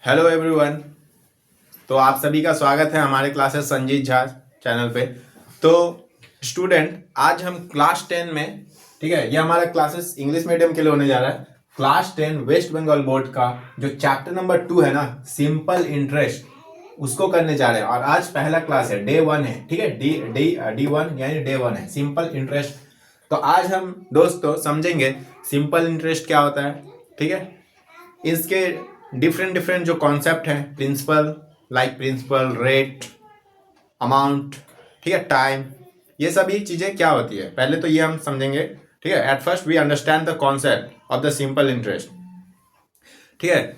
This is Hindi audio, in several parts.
Hello everyone. तो आप सभी का स्वागत है हमारे क्लासेस संजीत झा चैनल पे। तो स्टूडेंट, आज हम क्लास 10 में, ठीक है, ये हमारा क्लासेस इंग्लिश मीडियम के लिए होने जा रहा है। क्लास 10 वेस्ट बंगाल बोर्ड का जो चैप्टर नंबर 2 है ना, सिंपल इंटरेस्ट, उसको करने जा रहे हैं। और आज पहला क्लास है, डे 1 है, ठीक है, D1 यानी डे 1 है, सिंपल इंटरेस्ट। तो आज हम दोस्तों समझेंगे सिंपल इंटरेस्ट क्या होता है, ठीक है, इसके डिफरेंट डिफरेंट जो कॉन्सेप्ट हैं, principal, like principal, rate, amount, ठीक है, टाइम, ये सभी चीज़ें क्या होती है, पहले तो ये हम समझेंगे, ठीक है। At first we understand the concept of the simple interest, ठीक है।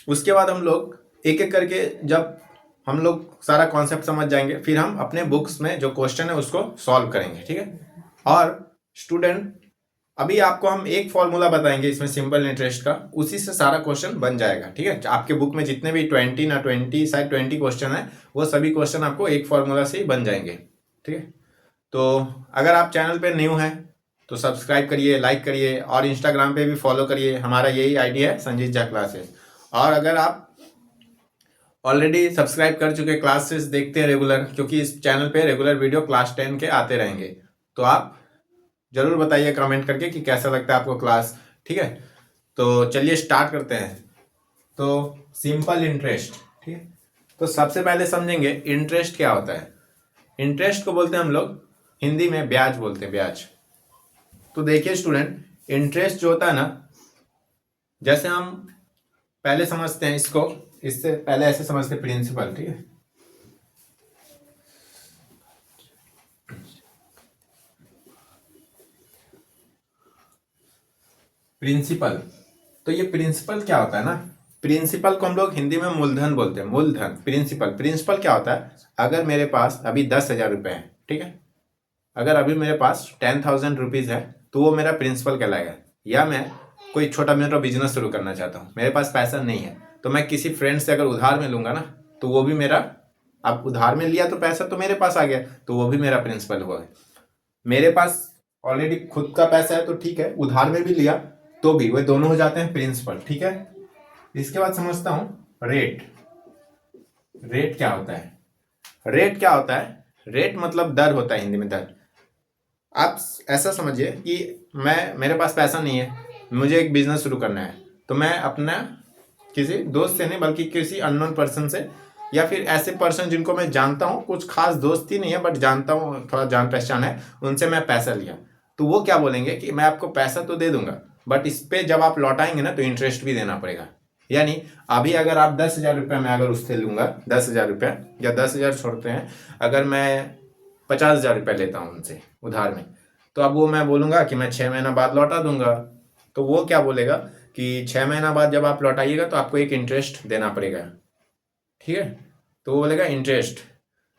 उसके बाद हम लोग एक एक करके, जब हम लोग सारा कॉन्सेप्ट समझ जाएंगे, फिर हम अपने बुक्स में जो क्वेश्चन है उसको सॉल्व करेंगे, ठीक है। और स्टूडेंट, अभी आपको हम एक फॉर्मूला बताएंगे इसमें सिंपल इंटरेस्ट का, उसी से सारा क्वेश्चन बन जाएगा, ठीक है। आपके बुक में जितने भी 20 क्वेश्चन है, वो सभी क्वेश्चन आपको एक फॉर्मूला से ही बन जाएंगे, ठीक है। तो अगर आप चैनल पे न्यू हैं तो सब्सक्राइब करिए, लाइक करिए, और इंस्टाग्राम पे भी फॉलो करिए, हमारा यही आईडी है, संजीत झा क्लासेस। और अगर आप ऑलरेडी सब्सक्राइब कर चुके, क्लासेस देखते हैं रेगुलर, क्योंकि इस चैनल पे रेगुलर वीडियो क्लास 10 के आते रहेंगे, तो आप जरूर बताइए कमेंट करके कि कैसा लगता है आपको क्लास, ठीक है। तो चलिए स्टार्ट करते हैं। तो सिंपल इंटरेस्ट, ठीक है। तो सबसे पहले समझेंगे इंटरेस्ट क्या होता है। इंटरेस्ट को बोलते हैं हम लोग हिंदी में ब्याज बोलते हैं, ब्याज। तो देखिए स्टूडेंट, इंटरेस्ट जो होता है ना, जैसे हम पहले समझते हैं इसको, इससे पहले ऐसे समझते हैं प्रिंसिपल, ठीक है। प्रिंसिपल, तो ये प्रिंसिपल क्या होता है ना, प्रिंसिपल को हम लोग हिंदी में मूलधन बोलते हैं, मूलधन। प्रिंसिपल, प्रिंसिपल क्या होता है, अगर मेरे पास अभी 10,000 रुपये हैं, ठीक है, अगर अभी मेरे पास 10,000 रुपीज़ है, तो वो मेरा प्रिंसिपल कहलाएगा। या मैं कोई छोटा मोटा बिजनेस शुरू करना चाहता हूँ, मेरे पास पैसा नहीं है, तो मैं किसी फ्रेंड से अगर उधार में लूँगा ना, तो वो भी मेरा, अब उधार में लिया तो पैसा तो मेरे पास आ गया, तो वो भी मेरा प्रिंसिपल हुआ। मेरे पास ऑलरेडी खुद का पैसा है तो ठीक है, उधार में भी लिया तो भी, वे दोनों हो जाते हैं प्रिंसिपल, ठीक है। इसके बाद समझता हूं रेट। रेट क्या होता है, रेट क्या होता है, रेट मतलब दर होता है, हिंदी में दर। आप ऐसा समझिए कि मेरे पास पैसा नहीं है, मुझे एक बिजनेस शुरू करना है, तो मैं अपना किसी दोस्त से नहीं बल्कि किसी अननोन पर्सन से, या फिर ऐसे पर्सन जिनको मैं जानता हूँ, कुछ खास दोस्ती नहीं है बट जानता हूँ, थोड़ा जान पहचान है, उनसे मैं पैसा लिया, तो वो क्या बोलेंगे कि मैं आपको पैसा तो दे दूंगा, बट इस पे जब आप लौटाएंगे ना तो इंटरेस्ट भी देना पड़ेगा। यानी अभी अगर आप 10,000 रुपये में अगर उससे लूंगा, 10,000 रुपये, या 10,000 छोड़ते हैं, अगर मैं 50,000 रुपये लेता हूँ उनसे उधार में, तो अब वो मैं बोलूँगा कि मैं 6 महीना बाद लौटा दूंगा, तो वो क्या बोलेगा कि 6 महीना बाद जब आप लौटाइएगा तो आपको एक इंटरेस्ट देना पड़ेगा, ठीक है। तो वो बोलेगा इंटरेस्ट।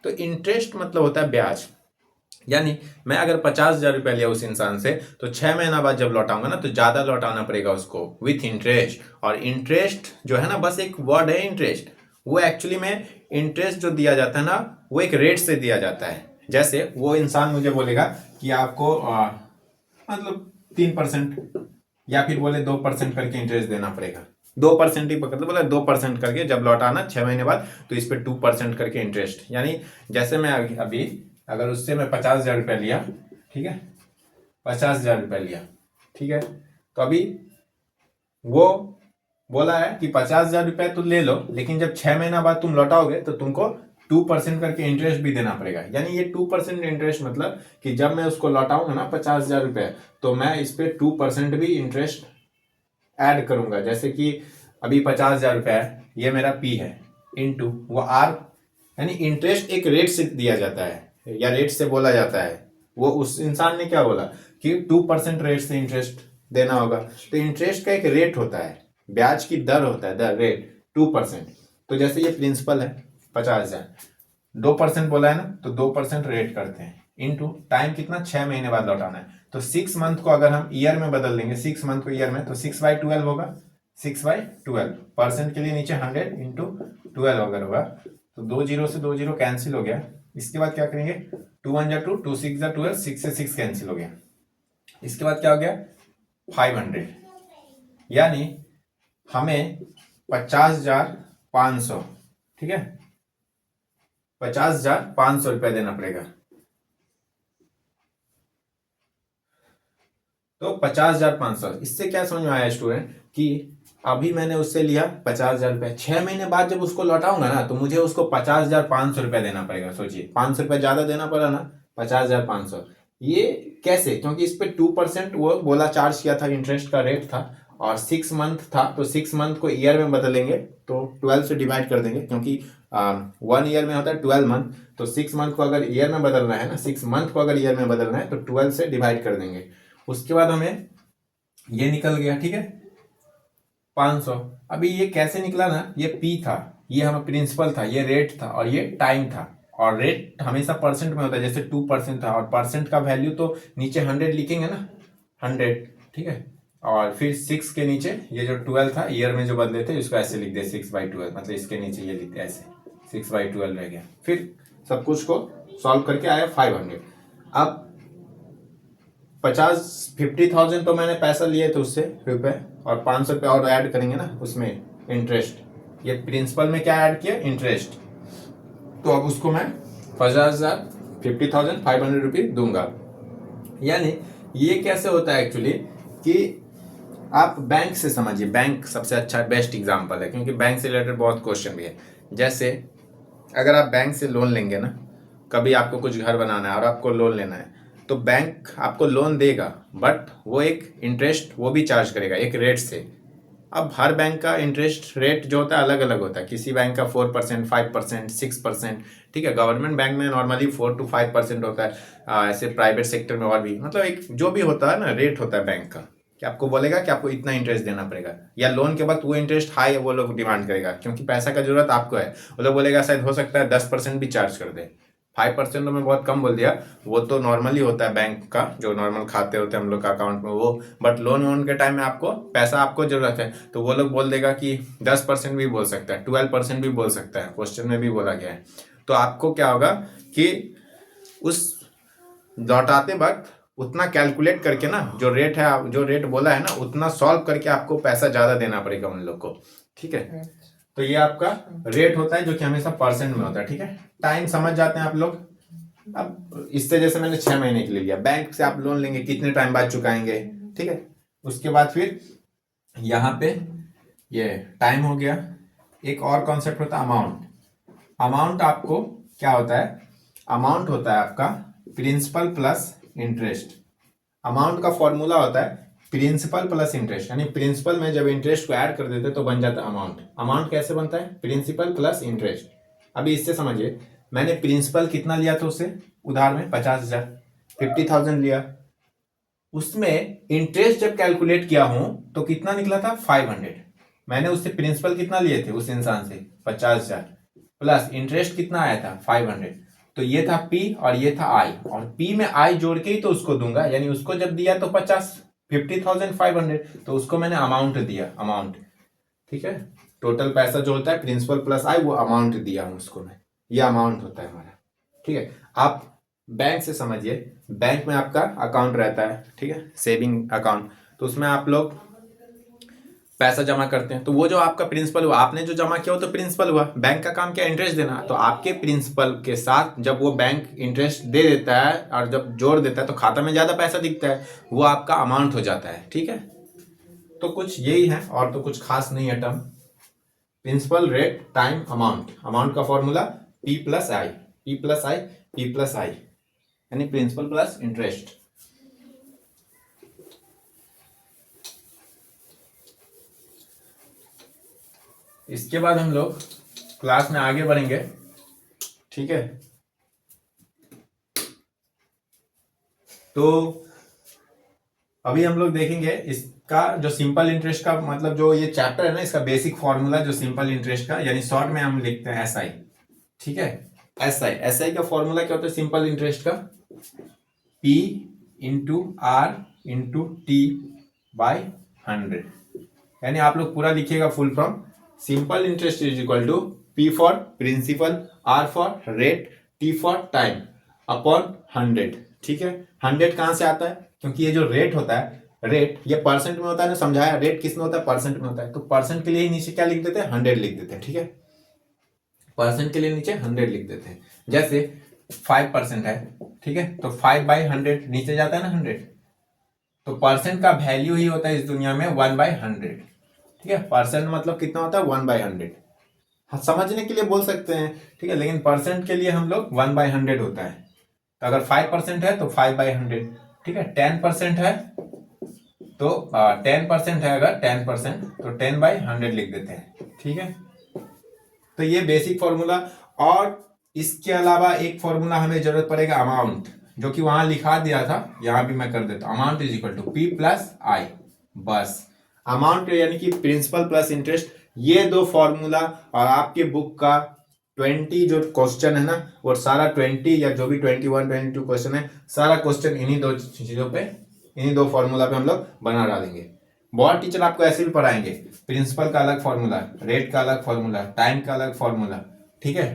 तो इंटरेस्ट मतलब होता है ब्याज। यानी मैं अगर 50,000 रुपये लिया उस इंसान से, तो 6 महीना बाद जब लौटाऊंगा ना, तो ज़्यादा लौटाना पड़ेगा उसको विथ इंटरेस्ट। और इंटरेस्ट जो है ना, बस एक वर्ड है इंटरेस्ट, वो एक्चुअली में इंटरेस्ट जो दिया जाता है ना, वो एक रेट से दिया जाता है। जैसे वो इंसान मुझे बोलेगा कि आपको मतलब 3% या फिर बोले 2% करके इंटरेस्ट देना पड़ेगा, 2% ही पकड़ लो, बोले 2% करके जब लौटाना 6 महीने बाद, तो इस पर 2% करके इंटरेस्ट। यानी जैसे मैं अभी अगर उससे मैं 50,000 रुपये लिया, ठीक है, 50,000 रुपये लिया, ठीक है, तो अभी वो बोला है कि 50,000 रुपये तो ले लो, लेकिन जब 6 महीना बाद तुम लौटाओगे तो तुमको 2% करके इंटरेस्ट भी देना पड़ेगा। यानी ये 2% इंटरेस्ट मतलब कि जब मैं उसको लौटाऊंगा ना 50,000 रुपये, तो मैं इस पर 2% भी इंटरेस्ट ऐड करूंगा। जैसे कि अभी 50,000 रुपये है, ये मेरा पी है, इनटू वो आर, यानी इंटरेस्ट एक रेट से दिया जाता है या रेट से बोला जाता है। वो उस इंसान ने क्या बोला कि 2% रेट से इंटरेस्ट देना होगा, तो इंटरेस्ट का एक रेट होता है, ब्याज की दर होता है, दर, रेट 2%। तो जैसे ये प्रिंसिपल है 50,000, 2% बोला है ना, तो 2% रेट करते हैं, इनटू टाइम कितना, 6 महीने बाद लौटाना है, तो 6 मंथ को अगर हम ईयर में बदल देंगे, 6 मंथ को ईयर में, तो 6/12 होगा, 6/12 परसेंट के लिए नीचे 100 इंटू 12 अगर होगा, तो 2 जीरो से 2 जीरो कैंसिल हो गया। इसके बाद क्या करेंगे, 2 1 जा 2, 2 6 जा 12, 6 से 6 कैंसिल हो गया। इसके बाद क्या हो गया, 500। यानी हमें 50,500, ठीक है, 50,500 रुपया देना पड़ेगा। तो 50,500, इससे क्या समझ में आया स्टूडेंट कि अभी मैंने उससे लिया 50,000 रुपये, 6 महीने बाद जब उसको लौटाऊंगा ना तो मुझे उसको 50,500 रुपया देना पड़ेगा। सोचिए 500 रुपया ज्यादा देना पड़ा ना, 50,500। ये कैसे? क्योंकि इस पे 2% वो बोला चार्ज किया था, इंटरेस्ट का रेट था, और 6 मंथ था, तो 6 मंथ को ईयर में बदलेंगे तो 12 से डिवाइड कर देंगे, क्योंकि 1 ईयर में होता है 12 मंथ, तो 6 मंथ को अगर ईयर में बदलना है ना, 6 मंथ को अगर ईयर में बदलना है तो 12 से डिवाइड कर देंगे। उसके बाद हमें ये निकल गया, ठीक है, 500। अभी ये कैसे निकला ना, ये पी था, ये हमें प्रिंसिपल था, ये रेट था, और ये टाइम था, और रेट हमेशा परसेंट में होता है, जैसे 2% था, और परसेंट का वैल्यू तो नीचे 100 लिखेंगे ना, 100, ठीक है, और फिर 6 के नीचे ये जो 12 था ईयर में जो बदले थे इसको ऐसे लिख दे 6/12, मतलब इसके नीचे ये लिखते ऐसे 6/12 रह गया। फिर सब कुछ को सॉल्व करके आया 500। अब 50,000 तो मैंने पैसा लिए थे उससे रुपए, और 500 रुपये और ऐड करेंगे ना उसमें इंटरेस्ट, ये प्रिंसिपल में क्या ऐड किया, इंटरेस्ट, तो अब उसको मैं 50,500 रुपये दूंगा। यानी ये कैसे होता है एक्चुअली कि आप बैंक से समझिए, बैंक सबसे अच्छा बेस्ट एग्जांपल है, क्योंकि बैंक से रिलेटेड बहुत क्वेश्चन भी है। जैसे अगर आप बैंक से लोन लेंगे ना, कभी आपको कुछ घर बनाना है और आपको लोन लेना है, तो बैंक आपको लोन देगा, बट वो एक इंटरेस्ट वो भी चार्ज करेगा एक रेट से। अब हर बैंक का इंटरेस्ट रेट जो होता है अलग अलग होता है, किसी बैंक का 4%, 5%, 6%, ठीक है, गवर्नमेंट बैंक में नॉर्मली 4 to 5% होता है, ऐसे प्राइवेट सेक्टर में और भी, मतलब एक जो भी होता है ना रेट होता है बैंक का, कि आपको बोलेगा कि आपको इतना इंटरेस्ट देना पड़ेगा, या लोन के वक्त वो इंटरेस्ट हाई वो लोग डिमांड करेगा, क्योंकि पैसा का जरूरत आपको है, वो लोग बोलेगा शायद हो सकता है 10% भी चार्ज कर दे। 5% तो मैं बहुत कम बोल दिया, वो तो नॉर्मली होता है बैंक का, जो नॉर्मल खाते होते हैं हम लोग का अकाउंट में वो, बट लोन वोन के टाइम में आपको पैसा आपको जरूरत है, तो वो लोग बोल देगा कि 10% भी बोल सकता है, 12% भी बोल सकता है, क्वेश्चन में भी बोला गया है। तो आपको क्या होगा कि उस लौटाते वक्त उतना कैलकुलेट करके ना, जो रेट है, जो रेट बोला है ना, उतना सॉल्व करके आपको पैसा ज्यादा देना पड़ेगा उन लोग को, ठीक है। तो ये आपका रेट होता है जो कि हमेशा परसेंट में होता है, ठीक है। टाइम समझ जाते हैं आप लोग। अब इससे जैसे मैंने 6 महीने के लिए लिया, बैंक से आप लोन लेंगे कितने टाइम बाद चुकाएंगे, ठीक है। उसके बाद फिर यहाँ पे ये टाइम हो गया। एक और कॉन्सेप्ट होता है अमाउंट। अमाउंट आपको क्या होता है, अमाउंट होता है आपका प्रिंसिपल प्लस इंटरेस्ट। अमाउंट का फॉर्मूला होता है प्रिंसिपल प्लस इंटरेस्ट, यानी प्रिंसिपल में जब इंटरेस्ट को ऐड कर देते तो बन जाता है अमाउंट। अमाउंट कैसे बनता है, प्रिंसिपल प्लस इंटरेस्ट। अभी इससे समझिए, मैंने प्रिंसिपल कितना लिया था उससे उधार में, 50,000, 50,000 लिया, उसमें इंटरेस्ट जब कैलकुलेट किया हूं तो कितना निकला था 500। मैंने उससे प्रिंसिपल कितना लिए थे उस इंसान से 50,000, प्लस इंटरेस्ट कितना आया था 500, तो ये था पी और ये था आई, और पी में आई जोड़ के ही तो उसको दूंगा, यानी उसको जब दिया तो 50,500, तो उसको मैंने अमाउंट दिया, अमाउंट, ठीक है। टोटल पैसा जो होता है प्रिंसिपल प्लस आई वो अमाउंट दिया हूं उसको मैं, ये अमाउंट होता है हमारा, ठीक है। आप बैंक से समझिए, बैंक में आपका अकाउंट रहता है, ठीक है, सेविंग अकाउंट, तो उसमें आप लोग पैसा जमा करते हैं, तो वो जो आपका प्रिंसिपल हुआ, आपने जो जमा किया वो तो प्रिंसिपल हुआ, बैंक का काम क्या, इंटरेस्ट देना, तो आपके प्रिंसिपल के साथ जब वो बैंक इंटरेस्ट दे देता है और जब जोड़ देता है तो खाता में ज्यादा पैसा दिखता है, वो आपका अमाउंट हो जाता है, ठीक है। तो कुछ यही है, और तो कुछ खास नहीं है term. Principal, rate, time, amount. Amount का formula P plus I, P plus I, P plus I, यानी प्रिंसिपल प्लस इंटरेस्ट। इसके बाद हम लोग क्लास में आगे बढ़ेंगे, ठीक है। तो अभी हम लोग देखेंगे इसका जो सिंपल इंटरेस्ट का, मतलब जो ये चैप्टर है ना, इसका बेसिक फॉर्मूला जो सिंपल इंटरेस्ट का, यानी शॉर्ट में हम लिखते हैं एसआई, ठीक है। एसआई, एसआई का फॉर्मूला क्या होता है सिंपल इंटरेस्ट का, P into R into T by 100, यानी आप लोग पूरा लिखिएगा full form, simple interest is equal to P for principal, R for rate, T for time upon 100, ठीक है। 100 कहां से आता है, क्योंकि ये जो रेट होता है रेट ये परसेंट में होता है ना, समझाया, रेट किस में होता है, परसेंट में होता है। तो परसेंट के लिए ही नीचे क्या लिख देते हैं, 100 लिख देते हैं, ठीक है। परसेंट के लिए नीचे 100 लिख देते हैं। जैसे 5% है, ठीक है, तो 5/100 नीचे जाता है ना 100, तो परसेंट का वैल्यू ही होता है इस दुनिया में 1/100, ठीक है। परसेंट मतलब कितना होता है, 1/100। हाँ, समझने के लिए बोल सकते हैं, ठीक है, लेकिन परसेंट के लिए हम लोग 1/100 होता है। तो अगर 5% है तो 5/100, ठीक है। 10% है तो 10% है, अगर 10% तो 10/100 लिख देते हैं, ठीक है। तो ये बेसिक फॉर्मूला। और इसके अलावा एक फॉर्मूला हमें जरूरत पड़ेगा, अमाउंट, जो कि वहां लिखा दिया था, यहां भी मैं कर देता हूं। Amount is equal to P+I, बस। अमाउंट यानी कि प्रिंसिपल प्लस इंटरेस्ट, ये दो फॉर्मूला। और आपके बुक का 20 जो क्वेश्चन है ना, वो सारा 20 या जो भी 21 22 क्वेश्चन है, सारा क्वेश्चन इन्हीं दो चीजों पे, इन्हीं दो फॉर्मूला पे हम लोग बना डालेंगे। बहुत टीचर आपको ऐसे भी पढ़ाएंगे, प्रिंसिपल का अलग फॉर्मूला, रेट का अलग फॉर्मूला, टाइम का अलग फॉर्मूला, ठीक है।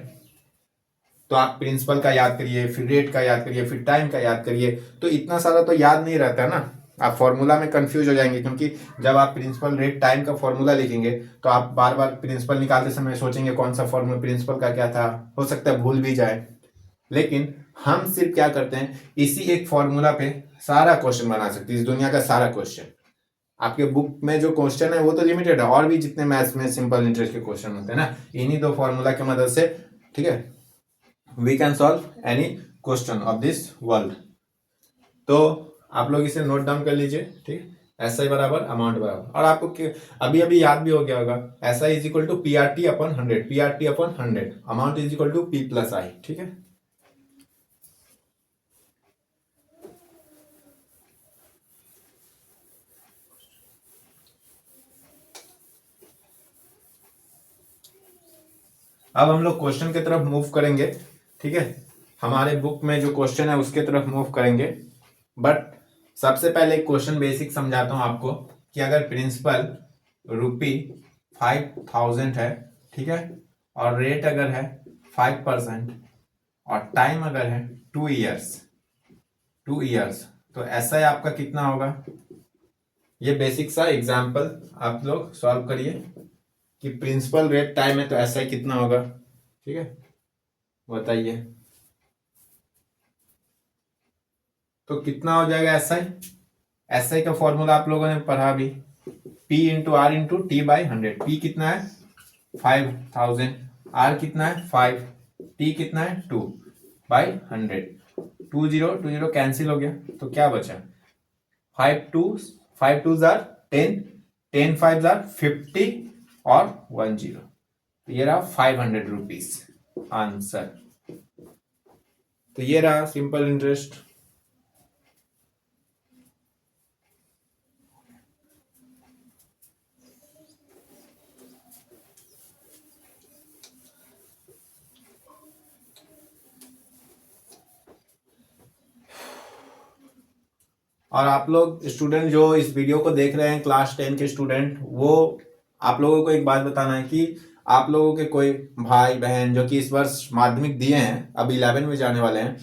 तो आप प्रिंसिपल का याद करिए, फिर रेट का याद करिए, फिर टाइम का याद करिए, तो इतना सारा तो याद नहीं रहता ना, आप फॉर्मूला में कंफ्यूज हो जाएंगे। क्योंकि जब आप प्रिंसिपल रेट टाइम का फॉर्मूला लिखेंगे तो आप बार बार प्रिंसिपल निकालते समय सोचेंगे कौन सा फॉर्मूला प्रिंसिपल का क्या था, हो सकता है भूल भी जाए। लेकिन हम सिर्फ क्या करते हैं, इसी एक फॉर्मूला पे सारा क्वेश्चन बना सकते हैं, इस दुनिया का सारा क्वेश्चन। आपके बुक में जो क्वेश्चन है वो तो लिमिटेड है, और भी जितने मैथ्स में सिंपल इंटरेस्ट के क्वेश्चन होते हैं ना, इन्हीं दो फॉर्मूला की मदद से, ठीक है, we can solve any question of this world. तो आप लोग इसे नोट डाउन कर लीजिए, ठीक है। एस आई बराबर अमाउंट बराबर, और आपको अभी अभी याद भी हो गया होगा, S I is equal to PRT/100, PRT/100, amount is equal to P+I, ठीक है। अब हम लोग क्वेश्चन की तरफ मूव करेंगे, ठीक है। हमारे बुक में जो क्वेश्चन है उसके तरफ मूव करेंगे। बट सबसे पहले एक क्वेश्चन बेसिक समझाता हूं आपको, कि अगर प्रिंसिपल ₹5000 है, ठीक है, और रेट अगर है 5%, और टाइम अगर है 2 इयर्स, तो ऐसा ही आपका कितना होगा। ये बेसिक सा एग्जाम्पल आप लोग सॉल्व करिए, कि प्रिंसिपल रेट टाइम है तो ऐसा ही कितना होगा, ठीक है, बताइए। तो कितना हो जाएगा एस आई, एस आई का फॉर्मूला आप लोगों ने पढ़ा भी, P×R×T/100। P कितना है 5000, R कितना है 5, T कितना है 2/100, 2 0 कैंसिल हो गया, तो क्या बचा, 5 2 10, 10 5 50, और 1 0, ये रहा 500 रुपीज आंसर। तो ये रहा सिंपल इंटरेस्ट। और आप लोग स्टूडेंट जो इस वीडियो को देख रहे हैं, क्लास 10 के स्टूडेंट, वो आप लोगों को एक बात बताना है कि आप लोगों के कोई भाई बहन जो कि इस वर्ष माध्यमिक दिए हैं, अब 11 में जाने वाले हैं,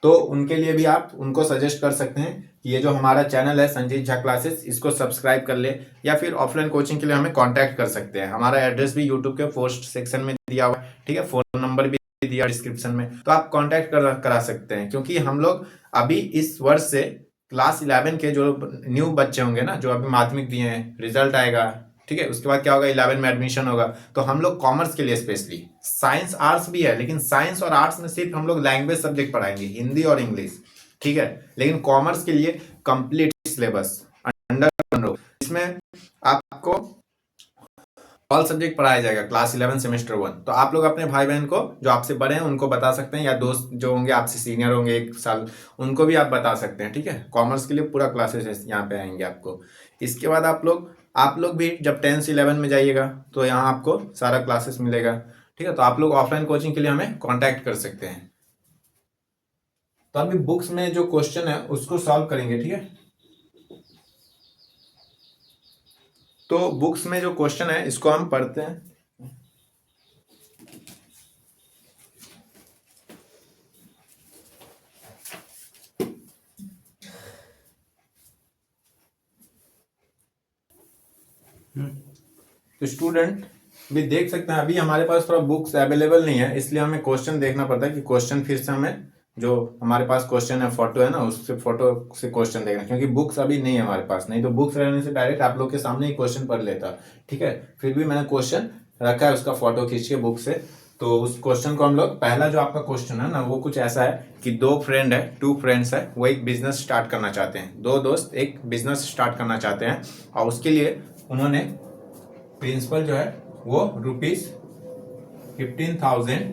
तो उनके लिए भी आप उनको सजेस्ट कर सकते हैं कि ये जो हमारा चैनल है संजीत झा क्लासेस, इसको सब्सक्राइब कर ले, या फिर ऑफलाइन कोचिंग के लिए हमें कांटेक्ट कर सकते हैं। हमारा एड्रेस भी यूट्यूब के पोस्ट सेक्शन में दिया हुआ है, ठीक है, फोन नंबर भी दिया डिस्क्रिप्शन में, तो आप कांटेक्ट करा सकते हैं। क्योंकि हम लोग अभी इस वर्ष से क्लास 11 के जो न्यू बच्चे होंगे ना, जो अभी माध्यमिक दिए हैं, रिजल्ट आएगा, ठीक है, उसके बाद क्या होगा, 11 में एडमिशन होगा, तो हम लोग कॉमर्स के लिए स्पेशली, साइंस आर्ट्स भी है, लेकिन साइंस और आर्ट्स में सिर्फ हम लोग लैंग्वेज सब्जेक्ट पढ़ाएंगे, हिंदी और इंग्लिश, ठीक है। लेकिन कॉमर्स के लिए कंप्लीट सिलेबस अंडर, इसमें आपको ऑल सब्जेक्ट पढ़ाया जाएगा क्लास 11 सेमेस्टर 1। तो आप लोग अपने भाई बहन को जो आपसे बड़े हैं उनको बता सकते हैं, या दोस्त जो होंगे आपसे सीनियर होंगे 1 साल, उनको भी आप बता सकते हैं, ठीक है। कॉमर्स के लिए पूरा क्लासेस यहाँ पे आएंगे आपको। इसके बाद आप लोग भी जब 10 से 11 में जाइएगा तो यहाँ आपको सारा क्लासेस मिलेगा, ठीक है। तो आप लोग ऑफलाइन कोचिंग के लिए हमें कॉन्टैक्ट कर सकते हैं। तो अभी बुक्स में जो क्वेश्चन है उसको सॉल्व करेंगे, ठीक है। तो बुक्स में जो क्वेश्चन है इसको हम पढ़ते हैं। तो स्टूडेंट भी देख सकते हैं, अभी हमारे पास थोड़ा बुक्स अवेलेबल नहीं है, इसलिए हमें क्वेश्चन देखना पड़ता है कि क्वेश्चन फिर से हमें जो हमारे पास क्वेश्चन है फोटो है ना, उससे फोटो से क्वेश्चन देखना, क्योंकि बुक्स अभी नहीं है हमारे पास। नहीं तो बुक्स रहने से डायरेक्ट आप लोग के सामने ही क्वेश्चन पढ़ लेता, ठीक है। फिर भी मैंने क्वेश्चन रखा है उसका फोटो खींच के बुक से। तो उस क्वेश्चन को हम लोग, पहला जो आपका क्वेश्चन है ना, वो कुछ ऐसा है कि दो फ्रेंड्स है, वो एक बिजनेस स्टार्ट करना चाहते हैं। दो दोस्त एक बिजनेस स्टार्ट करना चाहते हैं और उसके लिए उन्होंने प्रिंसिपल जो है वो ₹15,000,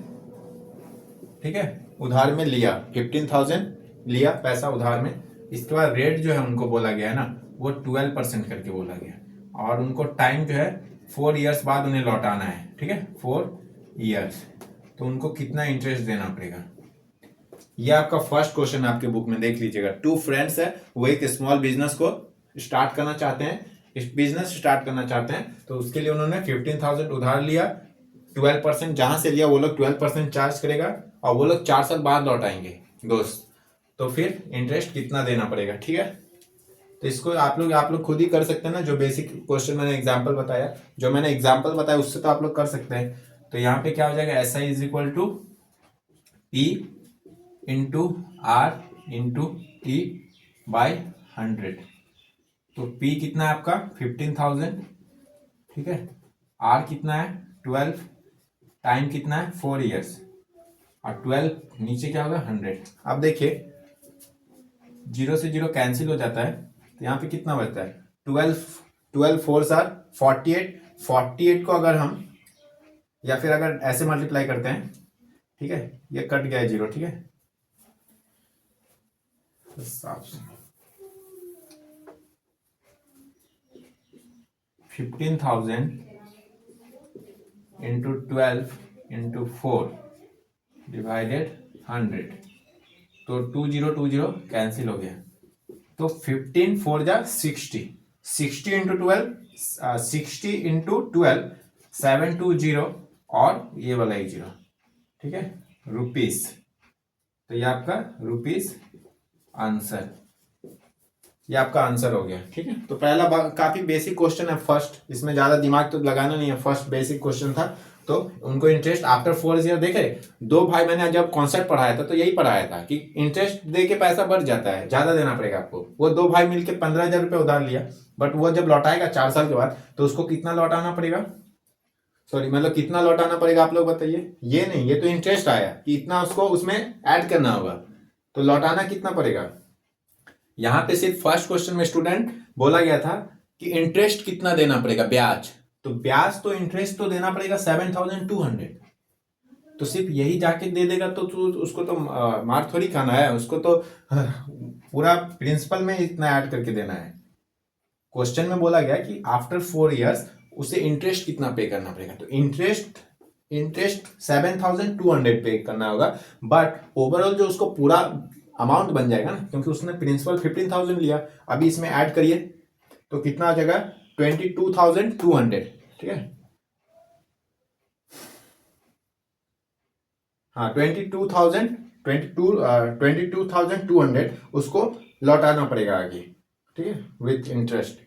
ठीक है, उधार में लिया। 15,000 लिया पैसा उधार में। इसके बाद रेट जो है उनको बोला गया है ना, वो 12% करके बोला गया, और उनको टाइम जो है 4 इयर्स बाद उन्हें लौटाना है, ठीक है, 4 इयर्स। तो उनको कितना इंटरेस्ट देना पड़ेगा, ये आपका फर्स्ट क्वेश्चन आपके बुक में देख लीजिएगा। 2 फ्रेंड्स है, वो एक स्मॉल बिजनेस को स्टार्ट करना चाहते हैं, बिजनेस स्टार्ट करना चाहते हैं। तो उसके लिए उन्होंने 15,000 उधार लिया, 12% जहां से लिया वो लोग 12% चार्ज करेगा, और वो लोग 4 साल बाद लौटाएंगे दोस्त। तो फिर इंटरेस्ट कितना देना पड़ेगा, ठीक है। तो इसको आप लोग खुद ही कर सकते हैं ना, जो बेसिक क्वेश्चन मैंने एग्जांपल बताया उससे तो आप लोग कर सकते हैं। तो यहाँ पे क्या हो जाएगा, SI is equal to P into R into T by 100। तो P कितना है आपका 15,000, ठीक है, R कितना है 12, टाइम कितना है 4 इयर्स, और 12 नीचे क्या होगा 100। अब देखिए 0 से 0 कैंसिल हो जाता है, तो यहाँ पे कितना बचता है 12 4 आर 48 को अगर हम, या फिर अगर ऐसे मल्टीप्लाई करते हैं, ठीक है, ये कट गया है 0, ठीक है, 15,000 इंटू 12 इंटू 4 डिवाइडेड 100। तो 20 कैंसिल हो गया। तो 15 4 जा 60 इंटू 12 60 इंटू 12 720, और ये वाला 0, ठीक है, रुपीस। तो ये आपका रुपीस आंसर, ये आपका आंसर हो गया, ठीक है। तो पहला काफी बेसिक क्वेश्चन है फर्स्ट, इसमें ज्यादा दिमाग तो लगाना नहीं है, फर्स्ट बेसिक क्वेश्चन था। तो उनको इंटरेस्ट आफ्टर 4 ईयर, देखे 2 भाई, मैंने जब कॉन्सेप्ट पढ़ाया था तो यही पढ़ाया था कि इंटरेस्ट दे के पैसा बढ़ जाता है, ज्यादा देना पड़ेगा आपको। वो 2 भाई मिलकर 15,000 रुपये उधार लिया, बट वो जब लौटाएगा 4 साल के बाद, तो उसको कितना लौटाना पड़ेगा, मतलब कितना लौटाना पड़ेगा, आप लोग बताइए। ये नहीं, ये तो इंटरेस्ट आया कि इतना उसको उसमें ऐड करना होगा, तो लौटाना कितना पड़ेगा। यहां पे सिर्फ फर्स्ट क्वेश्चन में स्टूडेंट बोला गया था कि इंटरेस्ट कितना देना पड़ेगा, ब्याज। तो ब्याज तो इंटरेस्ट तो देना पड़ेगा 7,200। तो सिर्फ यही जाके दे देगा तो उसको तो मार थोड़ी खाना है, उसको तो पूरा प्रिंसिपल में इतना ऐड करके देना है। क्वेश्चन में बोला गया कि आफ्टर 4 इयर्स उसे इंटरेस्ट कितना पे करना पड़ेगा। तो इंटरेस्ट 7,200 पे करना होगा, बट ओवरऑल जो उसको पूरा अमाउंट बन जाएगा ना, क्योंकि उसने प्रिंसिपल 15,000 लिया, अभी इसमें ऐड करिए तो कितना आ जाएगा 22,200, ठीक है, हाँ 22,200 उसको लौटाना पड़ेगा आगे, ठीक है, विथ इंटरेस्ट।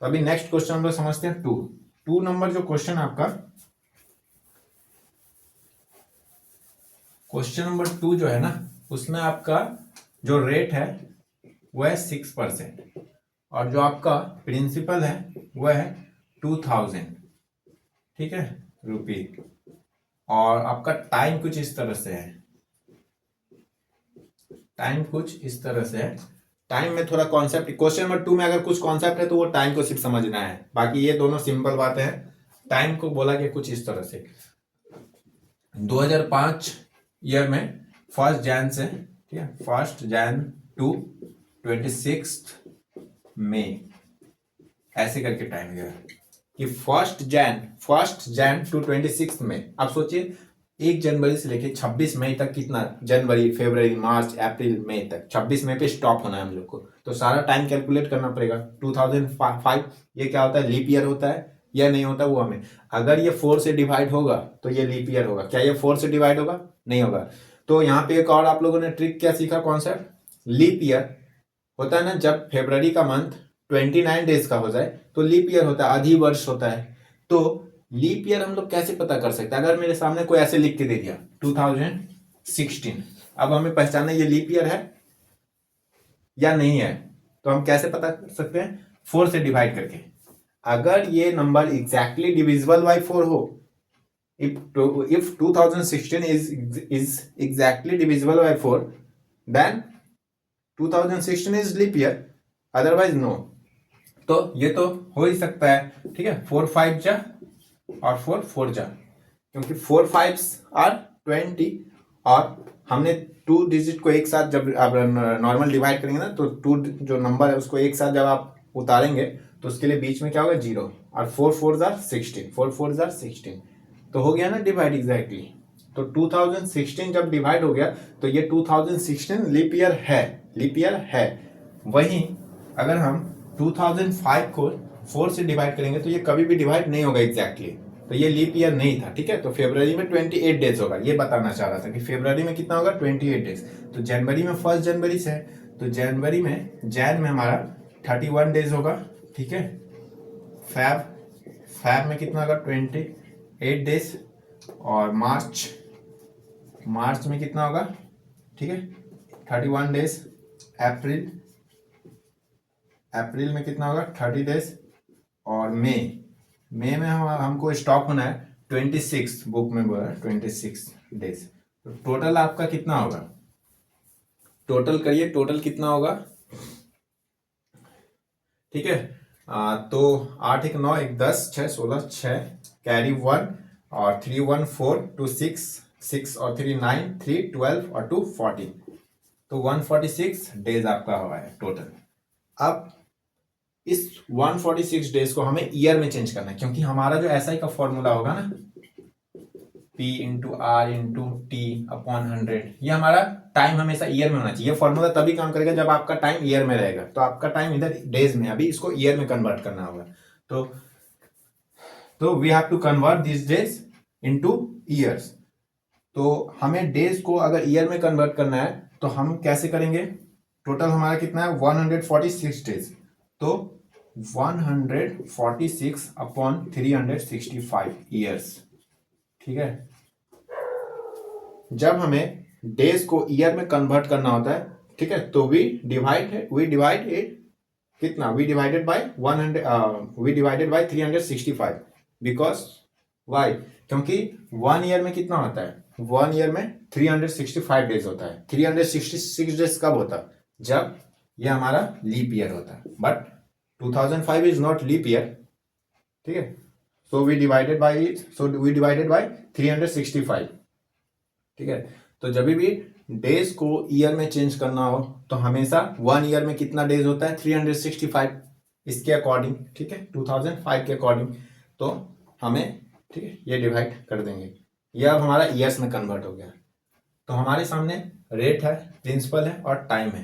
अभी नेक्स्ट क्वेश्चन हम लोग समझते हैं 2 नंबर जो क्वेश्चन आपका, क्वेश्चन नंबर 2 जो है ना, उसमें आपका जो रेट है वह है 6%, और जो आपका प्रिंसिपल है वह है 2,000, ठीक है, रुपी। और आपका टाइम कुछ इस तरह से है, टाइम में थोड़ा कॉन्सेप्ट, क्वेश्चन नंबर 2 में अगर कुछ कॉन्सेप्ट है तो वो टाइम को सिर्फ समझना है, बाकी ये दोनों सिंपल बातें हैं। टाइम को बोला गया कुछ इस तरह से, 2005 ईयर में 1 जैन से, ठीक है, 1 जैन टू 26 मई, ऐसे करके टाइम गया कि 1 जैन टू 26 मई। आप सोचिए 1 जनवरी से लेके 26 मई तक कितना, जनवरी फरवरी मार्च अप्रैल मई तक, 26 मई पे स्टॉप होना है हम लोग को। तो सारा टाइम कैलकुलेट करना पड़ेगा। 2005 ये क्या होता है, लीप ईयर होता है या नहीं होता, वो हमें, अगर ये 4 से डिवाइड होगा तो ये लीप ईयर होगा। क्या ये 4 से डिवाइड होगा, नहीं होगा। तो यहाँ पे एक और आप लोगों ने ट्रिक क्या सीखा, कॉन्सेप्ट, लीप ईयर होता है ना, जब फरवरी का मंथ 29 डेज का हो जाए तो लीप ईयर होता है, आधी वर्ष होता है। तो लीप ईयर हम लोग कैसे पता कर सकते हैं? अगर मेरे सामने कोई ऐसे लिख के दे दिया 2016, अब हमें पहचानना ये लीप ईयर है या नहीं है, तो हम कैसे पता कर सकते हैं? 4 से डिवाइड करके। अगर ये नंबर एग्जैक्टली डिविजिबल बाय 4 हो, if 2016 is exactly divisible by 4, then 2016 is leap year, otherwise no। तो ये तो हो ही सकता है, ठीक है। 4 5 जा और 4 4 जा, क्योंकि 4 5 आर 20 और हमने 2 डिजिट को एक साथ जब आप नॉर्मल डिवाइड करेंगे ना, तो 2 जो नंबर है उसको एक साथ जब आप उतारेंगे तो उसके लिए बीच में क्या होगा? 0। और 4 4 जार 16, 4 4 जार 16, तो हो गया ना डिवाइड एग्जैक्टली। तो 2016 जब डिवाइड हो गया तो ये 2016 लीप ईयर है, लीप ईयर है। वहीं अगर हम 2005 को 4 से डिवाइड करेंगे तो ये कभी भी डिवाइड नहीं होगा एग्जैक्टली, तो ये लीप ईयर नहीं था, ठीक है। तो फरवरी में 28 डेज होगा, ये बताना चाह रहा था कि फरवरी में कितना होगा? 28 डेज। तो जनवरी में 1 जनवरी से है, तो जनवरी में जैन में हमारा 31 डेज होगा, ठीक है। फैब में कितना होगा? 28 डेज। और मार्च में कितना होगा? ठीक है, 31 डेज। अप्रैल में कितना होगा? 30 डेज। और मई में हमको स्टॉप होना है 26, बुक में बोला 26 डेज। तो टोटल आपका कितना होगा? टोटल करिए, टोटल कितना होगा? ठीक है, तो 8 1 9 1 10 6 16 6 कैरी 1 और 3 1 4 2 6 और 3 9 3 12 और 2 40, तो 146 डेज आपका हुआ है टोटल। अब इस 146 डेज को हमें ईयर में चेंज करना है, क्योंकि हमारा जो एसआई का फॉर्मूला होगा ना, P into R into T upon 100, ये हमारा टाइम हमेशा ईयर में होना चाहिए। ये फॉर्मूला तभी काम करेगा जब आपका टाइम ईयर में रहेगा। तो आपका टाइम इधर डेज में, अभी इसको ईयर में कन्वर्ट करना होगा। तो we have to convert this days into years. तो हमें डेज को अगर ईयर में कन्वर्ट करना है तो हम कैसे करेंगे? टोटल हमारा कितना है? 146 डेज। तो 146 अपॉन 365 ईयर्स, ठीक है। जब हमें डेज को ईयर में कन्वर्ट करना होता है, ठीक है, तो वी डिवाइड इट कितना? We divided by 365, because why? क्योंकि 1 ईयर में कितना होता है? 1 ईयर में 365 डेज होता है। 366 डेज कब होता है? जब ये हमारा लीप ईयर होता है। But 2005 is not leap year, ठीक है। सो वी डिवाइडेड बाय 365, ठीक है। तो जब भी डेज को ईयर में चेंज करना हो तो हमेशा 1 ईयर में कितना डेज होता है? 365, इसके अकॉर्डिंग, ठीक है, 2005 के अकॉर्डिंग। तो हमें, ठीक है, ये डिवाइड कर देंगे। ये अब हमारा ईयर्स में कन्वर्ट हो गया। तो हमारे सामने रेट है, प्रिंसिपल है और टाइम है।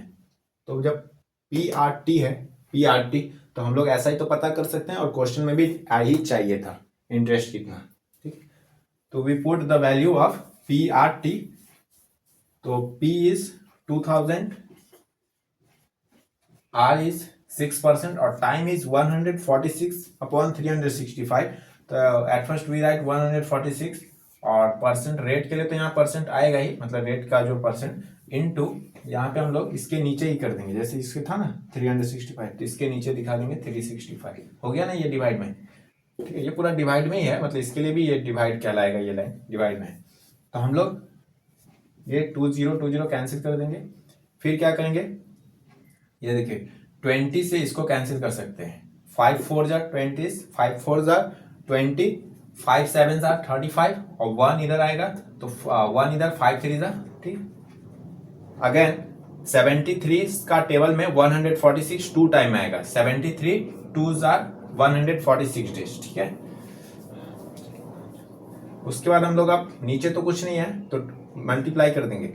तो जब PRT है, PRT, तो हम लोग ऐसा ही तो पता कर सकते हैं, और क्वेश्चन में भी आ ही चाहिए था इंटरेस्ट कितना, ठीक। तो we put the value of PRT। तो P इज 2000, R इज 6% और टाइम इज 146 अपॉन 365। तो एट फर्स्ट वी राइट 146 और परसेंट रेट के लिए तो यहाँ परसेंट आएगा ही, मतलब रेट का जो परसेंट इनटू यहाँ पे हम लोग इसके नीचे ही कर देंगे, जैसे इसके था ना 365, तो इसके नीचे दिखा देंगे 365। हो गया ना ये डिवाइड में, ठीक है। ये पूरा डिवाइड में ही है, मतलब इसके लिए भी ये डिवाइड कहलाएगा, ये लाइन डिवाइड में है। तो हम लोग ये 20 कैंसिल कर देंगे। फिर क्या करेंगे? ये देखिए 20 से इसको कैंसिल कर सकते हैं। 5 4 जा 20, 5 4 जा 20, 5 7 जा 35 और 1 इधर आएगा, तो 1 इधर, 5 3 जा, ठीक। अगेन 73 का टेबल में 146 टू टाइम आएगा, 73 2 जा 146 डेज, ठीक है। उसके बाद हम लोग, अब नीचे तो कुछ नहीं है तो मल्टीप्लाई कर देंगे।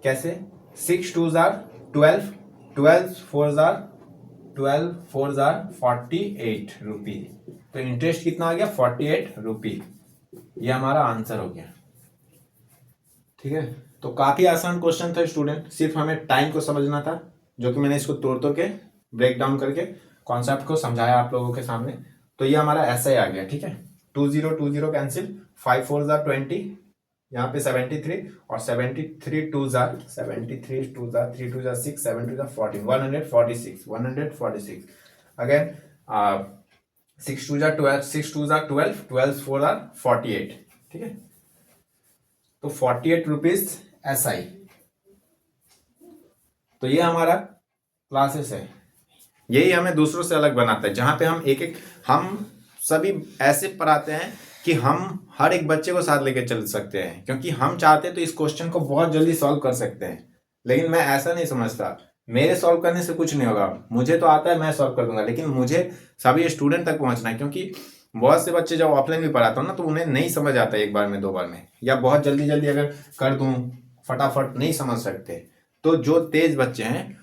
कैसे? 6 2 जार 12, 12 4 जार 48 रुपी। तो इंटरेस्ट कितना आ गया? 48 रुपी। ये हमारा आंसर हो गया, ठीक है। तो काफी आसान क्वेश्चन था स्टूडेंट, सिर्फ हमें टाइम को समझना था, जो कि मैंने इसको तोड़ के ब्रेक डाउन करके कॉन्सेप्ट को समझाया आप लोगों के सामने। तो ये हमारा ऐसे आ गया, ठीक है। 20 कैंसिल, 5 4 जार 20, यहाँ पे 73 और 73 2 jar 73 2 jar 3 2 jar 6 7 2 jar 14 146 again 6 2 jar 12 6 2 jar 12 12 4 jar 48, ठीक है। तो 48 रुपीज SI। तो ये हमारा क्लासेस है, यही हमें दूसरों से अलग बनाता है, जहां पे हम सभी ऐसे पढ़ाते हैं कि हम हर एक बच्चे को साथ लेके चल सकते हैं, क्योंकि हम चाहते हैं तो इस क्वेश्चन को बहुत जल्दी सॉल्व कर सकते हैं। लेकिन मैं ऐसा नहीं समझता, मेरे सॉल्व करने से कुछ नहीं होगा, मुझे तो आता है, मैं सॉल्व कर दूंगा, लेकिन मुझे सभी स्टूडेंट तक पहुंचना है। क्योंकि बहुत से बच्चे जब ऑफलाइन भी पढ़ाता हूँ ना, तो उन्हें नहीं समझ आता एक बार में 2 बार में, या बहुत जल्दी जल्दी अगर कर दूं फटाफट नहीं समझ सकते। तो जो तेज बच्चे हैं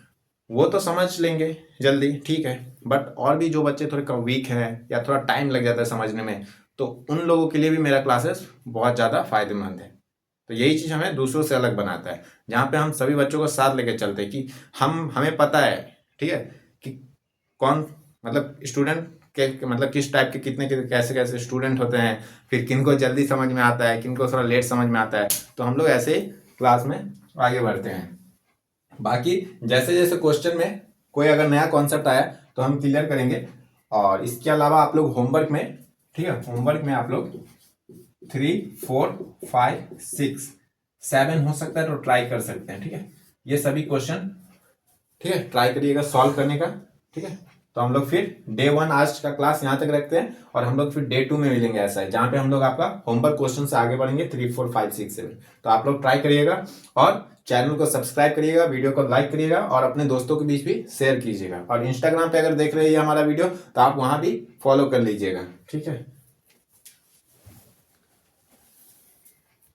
वो तो समझ लेंगे जल्दी, ठीक है, बट और भी जो बच्चे थोड़े वीक हैं या थोड़ा टाइम लग जाता है समझने में, तो उन लोगों के लिए भी मेरा क्लासेस बहुत ज़्यादा फायदेमंद है। तो यही चीज़ हमें दूसरों से अलग बनाता है, जहाँ पे हम सभी बच्चों को साथ लेके चलते हैं कि हमें पता है, ठीक है, कि कौन मतलब स्टूडेंट के मतलब किस टाइप के कितने कैसे कैसे स्टूडेंट होते हैं, फिर किनको जल्दी समझ में आता है, किनको थोड़ा लेट समझ में आता है। तो हम लोग ऐसे ही क्लास में आगे बढ़ते हैं। बाकी जैसे जैसे क्वेश्चन में कोई अगर नया कॉन्सेप्ट आया तो हम क्लियर करेंगे। और इसके अलावा आप लोग होमवर्क में, ठीक है, होमवर्क में आप लोग 3 4 5 6 7 हो सकता है तो ट्राई कर सकते हैं, ठीक है। ये सभी क्वेश्चन, ठीक है, ट्राई करिएगा सॉल्व करने का, ठीक है। तो हम लोग फिर डे 1 आज का क्लास यहाँ तक रखते हैं, और हम लोग फिर डे 2 में मिलेंगे ऐसा है, जहाँ पे हम लोग आपका होमवर्क क्वेश्चन से आगे बढ़ेंगे 3 4 5 6 7। तो आप लोग ट्राई करिएगा और चैनल को सब्सक्राइब करिएगा, वीडियो को लाइक करिएगा और अपने दोस्तों के बीच भी शेयर कीजिएगा। और इंस्टाग्राम पे अगर देख रहे हैं हमारा वीडियो तो आप वहां भी फॉलो कर लीजिएगा, ठीक है।